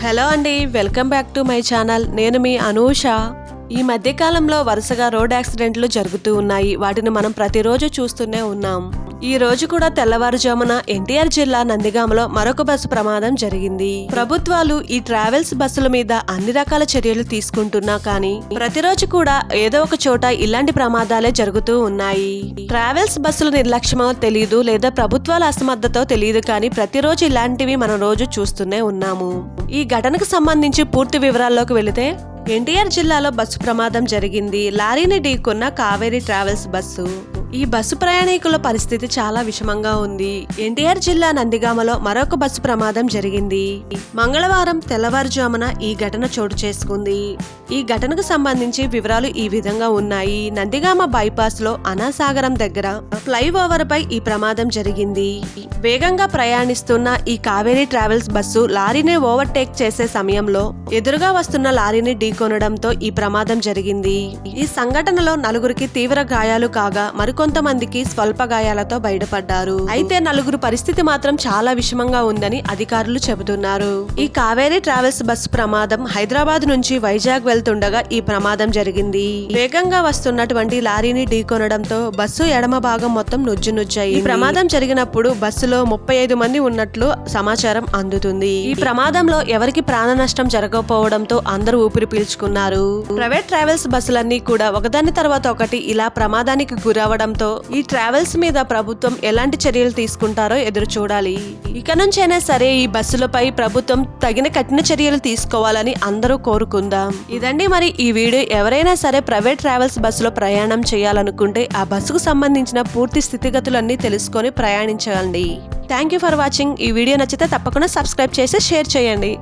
Hello అండి, welcome back to my channel. నేను మీ అనూష. ఈ మధ్యకాలంలో వరుసగా రోడ్ యాక్సిడెంట్లు జరుగుతూ ఉన్నాయి. వాటిని మనం ప్రతిరోజు చూస్తూనే ఉన్నాం. ఈ రోజు కూడా తెల్లవారుజామున ఎన్టీఆర్ జిల్లా నందిగామలో మరొక బస్సు ప్రమాదం జరిగింది. ప్రభుత్వాలు ఈ ట్రావెల్స్ బస్సుల మీద అన్ని రకాల చర్యలు తీసుకుంటున్నా కానీ ప్రతిరోజు కూడా ఏదో ఒక చోట ఇలాంటి ప్రమాదాలే జరుగుతూ ఉన్నాయి. ట్రావెల్స్ బస్సుల నిర్లక్ష్యమో తెలియదు, లేదా ప్రభుత్వాల అసమర్థతో తెలియదు, కానీ ప్రతిరోజు ఇలాంటివి మనం రోజు చూస్తూనే ఉన్నాము. ఈ ఘటనకు సంబంధించి పూర్తి వివరాల్లోకి వెళితే, ఎన్టీఆర్ జిల్లాలో బస్సు ప్రమాదం జరిగింది. లారీని ఢీకొన్న కావేరీ ట్రావెల్స్ బస్సు. ఈ బస్సు ప్రయాణికుల పరిస్థితి చాలా విషమంగా ఉంది. ఎన్టీఆర్ జిల్లా నందిగామలో మరొక బస్సు ప్రమాదం జరిగింది. మంగళవారం తెల్లవారుజామున ఈ ఘటన చోటు చేసుకుంది. ఈ ఘటనకు సంబంధించి వివరాలు ఈ విధంగా ఉన్నాయి. నందిగామ బైపాస్ లో అనాసాగరం దగ్గర ఫ్లైఓవర్ పై ఈ ప్రమాదం జరిగింది. వేగంగా ప్రయాణిస్తున్న ఈ కావేరీ ట్రావెల్స్ బస్సు లారీని ఓవర్టేక్ చేసే సమయంలో ఎదురుగా వస్తున్న లారీని ఢీకొనడంతో ఈ ప్రమాదం జరిగింది. ఈ సంఘటనలో నలుగురికి తీవ్ర గాయాలు కాగా మరికొంతమందికి స్వల్ప గాయాలతో బయటపడ్డారు. అయితే నలుగురు పరిస్థితి మాత్రం చాలా విషమంగా ఉందని అధికారులు చెబుతున్నారు. ఈ కావేరీ ట్రావెల్స్ బస్సు ప్రమాదం హైదరాబాద్ నుంచి వైజాగ్ వెళ్తుండగా ఈ ప్రమాదం జరిగింది. వేగంగా వస్తున్నటువంటి లారీని ఢీకొనడంతో బస్సు ఎడమ భాగం మొత్తం నుజ్జునుజ్జాయి. ఈ ప్రమాదం జరిగినప్పుడు బస్సులో 35 మంది ఉన్నట్లు సమాచారం అందుతుంది. ఈ ప్రమాదంలో ఎవరికి ప్రాణ నష్టం జరగకపోవడంతో అందరూ ఊపిరి పీల్చుకున్నారు. ప్రైవేట్ ట్రావెల్స్ బస్సులన్నీ కూడా ఒకదాని తర్వాత ఒకటి ఇలా ప్రమాదానికి గురవడంతో ఈ ట్రావెల్స్ మీద ప్రభుత్వం ఎలాంటి చర్యలు తీసుకుంటారో ఎదురు చూడాలి. ఇక నుంచైనా సరే ఈ బస్సులపై ప్రభుత్వం తగిన కఠిన చర్యలు తీసుకోవాలని అందరూ కోరుకుందాం. ఇదండి మరి ఈ వీడియో. ఎవరైనా సరే ప్రైవేట్ ట్రావెల్స్ బస్సులో ప్రయాణం చేయాలనుకుంటే ఆ బస్సుకు సంబంధించిన పూర్తి స్థితిగతులన్నీ తెలుసుకొని ప్రయాణించండి. Thank you for watching. ఈ వీడియో నచ్చితే తప్పకుండా సబ్స్క్రైబ్ చేసి షేర్ చేయండి.